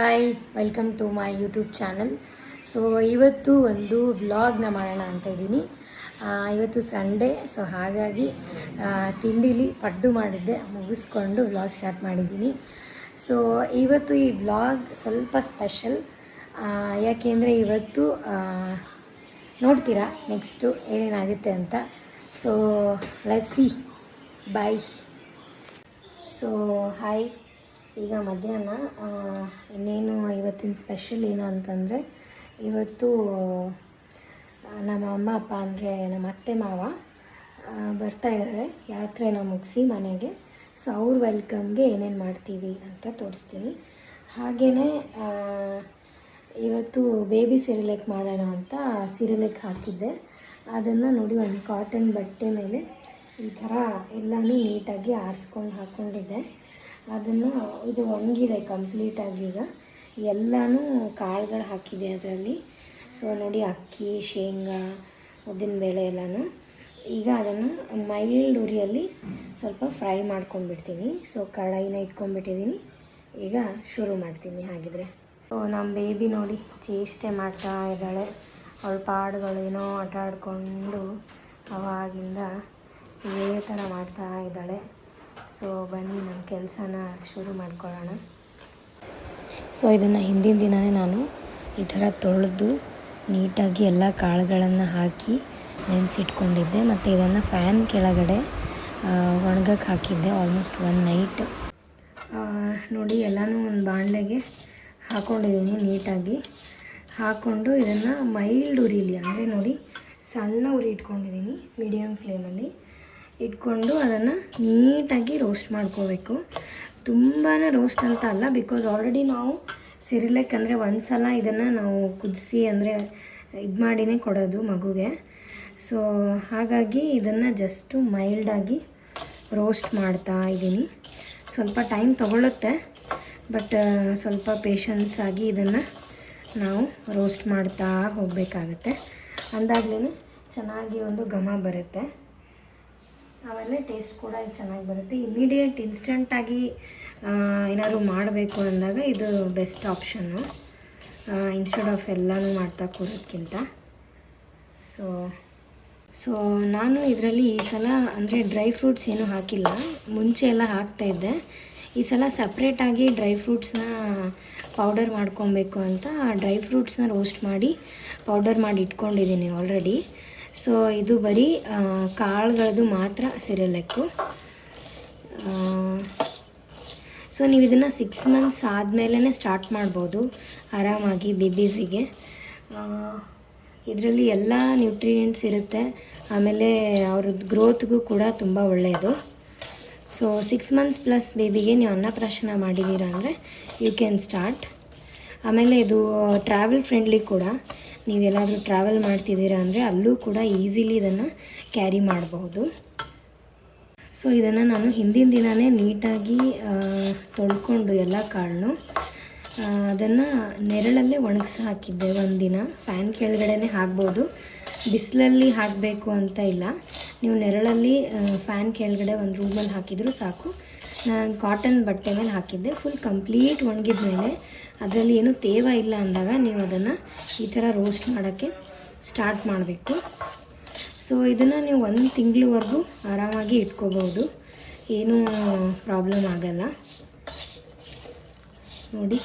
Hi, welcome to my YouTube channel. So ಇವತ್ತು ಒಂದು ವ್ಲಾಗ್ನ ಮಾಡೋಣ ಅಂತ ಇದ್ದೀನಿ. ಇವತ್ತು ಸಂಡೇ, ಸೊ ಹಾಗಾಗಿ ತಿಂಡಿಲಿ ಪಡ್ಡು ಮಾಡಿದ್ದೆ, ಮುಗಿಸ್ಕೊಂಡು ವ್ಲಾಗ್ ಸ್ಟಾರ್ಟ್ ಮಾಡಿದ್ದೀನಿ. ಸೊ ಇವತ್ತು ಈ ವ್ಲಾಗ್ ಸ್ವಲ್ಪ ಸ್ಪೆಷಲ್, ಯಾಕೆಂದರೆ ಇವತ್ತು ನೋಡ್ತೀರಾ ನೆಕ್ಸ್ಟು ಏನೇನಾಗುತ್ತೆ ಅಂತ. So let's see. Bye. So hi, ಈಗ ಮಧ್ಯಾಹ್ನ ಇನ್ನೇನು ಇವತ್ತಿನ ಸ್ಪೆಷಲ್ ಏನು ಅಂತಂದರೆ, ಇವತ್ತು ನಮ್ಮ ಅಮ್ಮ ಅಪ್ಪ ಅಂದರೆ ನಮ್ಮ ಅತ್ತೆ ಮಾವ ಬರ್ತಾ ಇದ್ದಾರೆ ಯಾತ್ರೆನ ಮುಗಿಸಿ ಮನೆಗೆ. ಸೊ ಅವ್ರ ವೆಲ್ಕಮ್ಗೆ ಏನೇನು ಮಾಡ್ತೀವಿ ಅಂತ ತೋರಿಸ್ತೀನಿ. ಹಾಗೆಯೇ ಇವತ್ತು ಬೇಬಿ ಸಿರಿಲೆಕ್ ಮಾಡೋಣ ಅಂತ ಸಿರಿಲೆಕ್ ಹಾಕಿದ್ದೆ. ಅದನ್ನು ನೋಡಿ ಒಂದು ಕಾಟನ್ ಬಟ್ಟೆ ಮೇಲೆ ಈ ಥರ ಎಲ್ಲನೂ ನೀಟಾಗಿ ಆರಿಸ್ಕೊಂಡು ಹಾಕ್ಕೊಂಡಿದ್ದೆ. ಅದನ್ನು ಇದು ಒಣಗಿದೆ ಕಂಪ್ಲೀಟಾಗಿ. ಈಗ ಎಲ್ಲನೂ ಕಾಳುಗಳು ಹಾಕಿದೆ ಅದರಲ್ಲಿ. ಸೊ ನೋಡಿ, ಅಕ್ಕಿ, ಶೇಂಗಾ, ಉದ್ದಿನಬೇಳೆ ಎಲ್ಲನೂ. ಈಗ ಅದನ್ನು ಮೈಲ್ಡ್ ಉರಿಯಲ್ಲಿ ಸ್ವಲ್ಪ ಫ್ರೈ ಮಾಡ್ಕೊಂಡ್ಬಿಡ್ತೀನಿ. ಸೊ ಕಡಾಯಿನ ಇಟ್ಕೊಂಡ್ಬಿಟ್ಟಿದ್ದೀನಿ, ಈಗ ಶುರು ಮಾಡ್ತೀನಿ. ಹಾಗಿದ್ರೆ ಸೊ ನಮ್ಮ ಬೇಬಿ ನೋಡಿ ಚೇಷ್ಟೆ ಮಾಡ್ತಾ ಇದ್ದಾಳೆ. ಅವಳ ಪಾಡುಗಳೇನೋ ಆಟ ಆಡಿಕೊಂಡು ಅವಾಗಿಂದ ಇದೇ ಥರ ಮಾಡ್ತಾ ಇದ್ದಾಳೆ. ಸೊ ಬನ್ನಿ ನಮ್ಮ ಕೆಲಸನ ಶುರು ಮಾಡ್ಕೊಳ್ಳೋಣ. ಸೊ ಇದನ್ನು ಹಿಂದಿನ ದಿನವೇ ನಾನು ಈ ಥರ ತೊಳೆದು ನೀಟಾಗಿ ಎಲ್ಲ ಕಾಳುಗಳನ್ನು ಹಾಕಿ ನೆನೆಸಿಟ್ಕೊಂಡಿದ್ದೆ. ಮತ್ತು ಇದನ್ನು ಫ್ಯಾನ್ ಕೆಳಗಡೆ ಒಣಗಕ್ಕೆ ಹಾಕಿದ್ದೆ ಆಲ್ಮೋಸ್ಟ್ ಒನ್ ನೈಟ್. ನೋಡಿ, ಎಲ್ಲನೂ ಒಂದು ಬಾಣಲೆಗೆ ಹಾಕ್ಕೊಂಡಿದ್ದೀನಿ. ನೀಟಾಗಿ ಹಾಕ್ಕೊಂಡು ಇದನ್ನು ಮೈಲ್ಡ್ ಉರಿಲಿ, ಅಂದರೆ ನೋಡಿ ಸಣ್ಣ ಉರಿ ಇಟ್ಕೊಂಡಿದ್ದೀನಿ, ಮೀಡಿಯಮ್ ಫ್ಲೇಮಲ್ಲಿ ಇಟ್ಕೊಂಡು ಅದನ್ನು ನೀಟಾಗಿ ರೋಸ್ಟ್ ಮಾಡ್ಕೋಬೇಕು. ತುಂಬಾ ರೋಸ್ಟ್ ಅಂತ ಅಲ್ಲ, ಬಿಕಾಸ್ ಆಲ್ರೆಡಿ ನಾವು ಸಿರಿಲೆಕ್ ಅಂದರೆ ಒಂದು ಸಲ ಇದನ್ನು ನಾವು ಕುದಿಸಿ ಅಂದರೆ ಇದು ಮಾಡಿನೇ ಕೊಡೋದು ಮಗುಗೆ. ಸೊ ಹಾಗಾಗಿ ಇದನ್ನು ಜಸ್ಟು ಮೈಲ್ಡಾಗಿ ರೋಸ್ಟ್ ಮಾಡ್ತಾ ಇದ್ದೀನಿ. ಸ್ವಲ್ಪ ಟೈಮ್ ತೊಗೊಳುತ್ತೆ, ಬಟ್ ಸ್ವಲ್ಪ ಪೇಷನ್ಸ್ ಆಗಿ ಇದನ್ನು ನಾವು ರೋಸ್ಟ್ ಮಾಡ್ತಾ ಹೋಗಬೇಕಾಗತ್ತೆ. ಅಂದಾಗಲೇ ಚೆನ್ನಾಗಿ ಒಂದು ಘಮ ಬರುತ್ತೆ, ಆಮೇಲೆ ಟೇಸ್ಟ್ ಕೂಡ ಚೆನ್ನಾಗಿ ಬರುತ್ತೆ. ಇಮಿಡಿಯೇಟ್ ಇನ್ಸ್ಟೆಂಟಾಗಿ ಏನಾದರೂ ಮಾಡಬೇಕು ಅಂದಾಗ ಇದು ಬೆಸ್ಟ್ ಆಪ್ಷನ್ನು, ಇನ್ಸ್ಟೆಡ್ ಆಫ್ ಎಲ್ಲನೂ ಮಾಡ್ತಾ ಕೂರೋದಕ್ಕಿಂತ. ಸೊ ನಾನು ಇದರಲ್ಲಿ ಈ ಸಲ ಅಂದರೆ ಡ್ರೈ ಫ್ರೂಟ್ಸ್ ಏನೂ ಹಾಕಿಲ್ಲ. ಮುಂಚೆ ಎಲ್ಲ ಹಾಕ್ತಾಯಿದ್ದೆ. ಈ ಸಲ ಸಪ್ರೇಟಾಗಿ ಡ್ರೈ ಫ್ರೂಟ್ಸ್ನ ಪೌಡರ್ ಮಾಡ್ಕೊಬೇಕು ಅಂತ ಡ್ರೈ ಫ್ರೂಟ್ಸ್ನ ರೋಸ್ಟ್ ಮಾಡಿ ಪೌಡರ್ ಮಾಡಿ ಇಟ್ಕೊಂಡಿದ್ದೀನಿ ಆಲ್ರೆಡಿ. ಸೊ ಇದು ಬರೀ ಕಾಳುಗಳದ್ದು ಮಾತ್ರ ಸಿರಿಲೆಕ್ಕು. ಸೊ ನೀವು ಇದನ್ನು 6 ಮಂತ್ಸ್ ಆದಮೇಲೆ ಸ್ಟಾರ್ಟ್ ಮಾಡ್ಬೋದು ಆರಾಮಾಗಿ ಬೇಬೀಸಿಗೆ. ಇದರಲ್ಲಿ ಎಲ್ಲ ನ್ಯೂಟ್ರಿಯೆಂಟ್ಸ್ ಇರುತ್ತೆ, ಆಮೇಲೆ ಅವ್ರದ್ದು ಗ್ರೋತ್ಗೂ ಕೂಡ ತುಂಬ ಒಳ್ಳೆಯದು. ಸೊ 6 ಮಂತ್ಸ್ ಪ್ಲಸ್ ಬೇಬಿಗೆ ನೀವು ಅನ್ನಪ್ರಾಶನ ಮಾಡಿದ್ದೀರ ಅಂದರೆ ಯು ಕ್ಯಾನ್ ಸ್ಟಾರ್ಟ್. ಆಮೇಲೆ ಇದು ಟ್ರಾವೆಲ್ ಫ್ರೆಂಡ್ಲಿ ಕೂಡ. ನೀವೆಲ್ಲಾದರೂ ಟ್ರಾವೆಲ್ ಮಾಡ್ತಿದ್ದೀರಾ ಅಂದರೆ ಅಲ್ಲೂ ಕೂಡ ಈಸಿಲಿ ಇದನ್ನು ಕ್ಯಾರಿ ಮಾಡಬಹುದು. ಸೊ ಇದನ್ನು ನಾನು ಹಿಂದಿನ ದಿನವೇ ನೀಟಾಗಿ ತೊಳ್ಕೊಂಡು ಎಲ್ಲ ಕಾಳನ್ನು ಅದನ್ನು ನೆರಳಲ್ಲೇ ಒಣಗಿಸಿ ಹಾಕಿದ್ದೆ ಒಂದಿನ. ಫ್ಯಾನ್ ಕೆಳಗಡೆನೇ ಹಾಕ್ಬೋದು, ಬಿಸಿಲಲ್ಲಿ ಹಾಕಬೇಕು ಅಂತ ಇಲ್ಲ. ನೀವು ನೆರಳಲ್ಲಿ ಫ್ಯಾನ್ ಕೆಳಗಡೆ ಒಂದು ರೂಮಲ್ಲಿ ಹಾಕಿದರೂ ಸಾಕು. ನಾನು ಕಾಟನ್ ಬಟ್ಟೆ ಮೇಲೆ ಹಾಕಿದ್ದೆ. ಫುಲ್ ಕಂಪ್ಲೀಟ್ ಒಣಗಿದ ಮೇಲೆ ಅದರಲ್ಲಿ ಏನೂ ತೇವ ಇಲ್ಲ ಅಂದಾಗ ನೀವು ಅದನ್ನು ಈ ಥರ ರೋಸ್ಟ್ ಮಾಡೋಕ್ಕೆ ಸ್ಟಾರ್ಟ್ ಮಾಡಬೇಕು. ಸೊ ಇದನ್ನು ನೀವು 1 ತಿಂಗಳವರೆಗೂ ಆರಾಮಾಗಿ ಇಟ್ಕೋಬೋದು, ಏನೂ ಪ್ರಾಬ್ಲಮ್ ಆಗಲ್ಲ. ನೋಡಿ,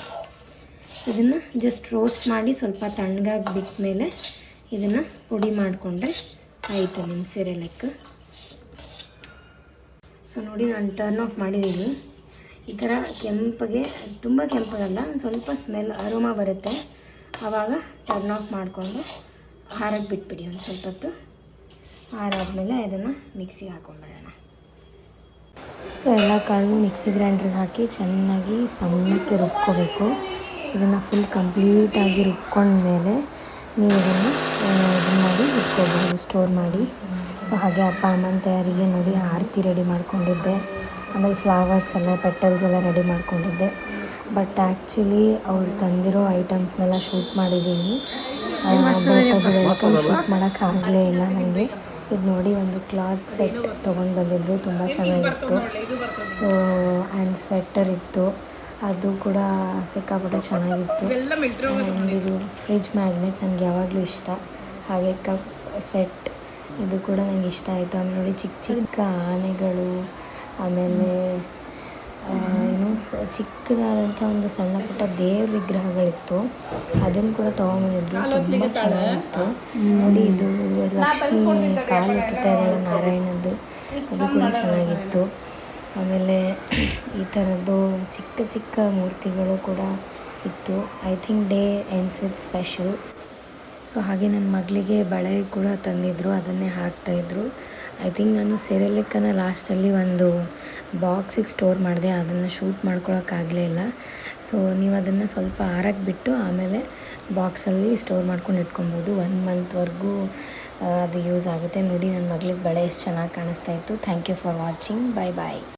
ಇದನ್ನು ಜಸ್ಟ್ ರೋಸ್ಟ್ ಮಾಡಿ ಸ್ವಲ್ಪ ತಣ್ಣಗಾಗಿ ಬಿಟ್ಟ ಮೇಲೆ ಇದನ್ನು ಪುಡಿ ಮಾಡಿಕೊಂಡ್ರೆ ಆಯಿತು ನಿಮ್ಮ ಸಿರಿಲೆಕ್. ಸೊ ನೋಡಿ, ನಾನು ಟರ್ನ್ ಆಫ್ ಮಾಡಿದ್ದೀನಿ. ಈ ಥರ ಕೆಂಪಗೆ, ತುಂಬ ಕೆಂಪಗಲ್ಲ, ಸ್ವಲ್ಪ ಸ್ಮೆಲ್ ಅರೋಮಾ ಬರುತ್ತೆ. ಆವಾಗ ಟರ್ನ್ ಆಫ್ ಮಾಡಿಕೊಂಡು ಹಾರಕ್ಕೆ ಬಿಟ್ಬಿಡಿ ಒಂದು ಸ್ವಲ್ಪ ಹೊತ್ತು. ಆರಾದಮೇಲೆ ಇದನ್ನು ಮಿಕ್ಸಿಗೆ ಹಾಕೊಂಡ್ಬಿಡೋಣ. ಸೊ ಎಲ್ಲ ಕಾಳನ್ನು ಮಿಕ್ಸಿ ಗ್ರೈಂಡ್ರಿಗೆ ಹಾಕಿ ಚೆನ್ನಾಗಿ ಸಣ್ಣಕ್ಕೆ ರುಬ್ಕೋಬೇಕು. ಇದನ್ನು ಫುಲ್ ಕಂಪ್ಲೀಟಾಗಿ ರುಬ್ಕೊಂಡ್ಮೇಲೆ ನೀವು ಇದನ್ನು ಮಾಡಿ ಇಟ್ಕೋಬೋದು, ಸ್ಟೋರ್ ಮಾಡಿ. ಸೊ ಹಾಗೆ ಅಪ್ಪ ಅಮ್ಮನ ತಯಾರಿಗೆ ನೋಡಿ ಆರತಿ ರೆಡಿ ಮಾಡ್ಕೊಂಡಿದ್ದೆ. ಆಮೇಲೆ ಫ್ಲವರ್ಸ್ ಎಲ್ಲ, ಪೆಟಲ್ಸ್ ಎಲ್ಲ ರೆಡಿ ಮಾಡ್ಕೊಂಡಿದ್ದೆ. ಬಟ್ ಆ್ಯಕ್ಚುಲಿ ಅವ್ರು ತಂದಿರೋ ಐಟಮ್ಸ್ನೆಲ್ಲ ಶೂಟ್ ಮಾಡಿದ್ದೀನಿ, ಬಟ್ ಅದು ವೆಲ್ಕಮ್ ಶೂಟ್ ಮಾಡೋಕ್ಕಾಗಲೇ ಇಲ್ಲ ನನಗೆ. ಇದು ನೋಡಿ, ಒಂದು ಕ್ಲಾತ್ ಸೆಟ್ ತೊಗೊಂಡು ಬಂದಿದ್ರು, ತುಂಬ ಚೆನ್ನಾಗಿತ್ತು. ಸೊ ಆ್ಯಂಡ್ ಸ್ವೆಟರ್ ಇತ್ತು, ಅದು ಕೂಡ ಸಿಕ್ಕಾಪಟ್ಟೆ ಚೆನ್ನಾಗಿತ್ತು. ಆ್ಯಂಡ್ ಇದು ಫ್ರಿಜ್ ಮ್ಯಾಗ್ನೆಟ್ ನನಗೆ ಯಾವಾಗಲೂ ಇಷ್ಟ. ಹಾಗೆ ಕಪ್ ಸೆಟ್ ಇದು ಕೂಡ ನನಗೆ ಇಷ್ಟ ಆಯಿತು. ಆಮೇಲೆ ನೋಡಿ ಚಿಕ್ಕ ಚಿಕ್ಕ ಆನೆಗಳು, ಆಮೇಲೆ ಏನು ಚಿಕ್ಕದಾದಂಥ ಒಂದು ಸಣ್ಣ ಪುಟ್ಟ ದೇವ್ರ ವಿಗ್ರಹಗಳಿತ್ತು, ಅದನ್ನು ಕೂಡ ತೊಗೊಂಬಂದಿದ್ರು. ತುಂಬ ಚೆನ್ನಾಗಿತ್ತು ನೋಡಿ. ಇದು ಲಕ್ಷ್ಮಿ ಕಾಲು ಎತ್ತುತ್ತಾ ಇದ್ದಾಳೆ ನಾರಾಯಣದ್ದು, ಅದು ಕೂಡ ಚೆನ್ನಾಗಿತ್ತು. ಆಮೇಲೆ ಈ ಥರದ್ದು ಚಿಕ್ಕ ಚಿಕ್ಕ ಮೂರ್ತಿಗಳು ಕೂಡ ಇತ್ತು. I think day ends with special. So ಹಾಗೆ ನನ್ನ ಮಗಳಿಗೆ ಬಳೆ ಕೂಡ ತಂದಿದ್ದರು, ಅದನ್ನೇ ಹಾಕ್ತಾಯಿದ್ರು. ಐ ಥಿಂಕ್ ನಾನು ಸೆರೆಲೆಕ್ಕನ ಲಾಸ್ಟಲ್ಲಿ ಒಂದು ಬಾಕ್ಸಿಗೆ ಸ್ಟೋರ್ ಮಾಡಿದೆ, ಅದನ್ನು ಶೂಟ್ ಮಾಡ್ಕೊಳಕ್ಕಾಗಲೇ ಇಲ್ಲ. ಸೊ ನೀವು ಅದನ್ನು ಸ್ವಲ್ಪ ಆರಕ್ಕೆ ಬಿಟ್ಟು ಆಮೇಲೆ ಬಾಕ್ಸಲ್ಲಿ ಸ್ಟೋರ್ ಮಾಡ್ಕೊಂಡು ಇಟ್ಕೊಬೋದು. 1 ಮಂತ್ವರೆಗೂ ಅದು ಯೂಸ್ ಆಗುತ್ತೆ. ನೋಡಿ ನನ್ನ ಮಗಳಿಗೆ ಬಳೆ ಎಷ್ಟು ಚೆನ್ನಾಗಿ ಕಾಣಿಸ್ತಾ ಇತ್ತು. Thank you for watching. Bye bye.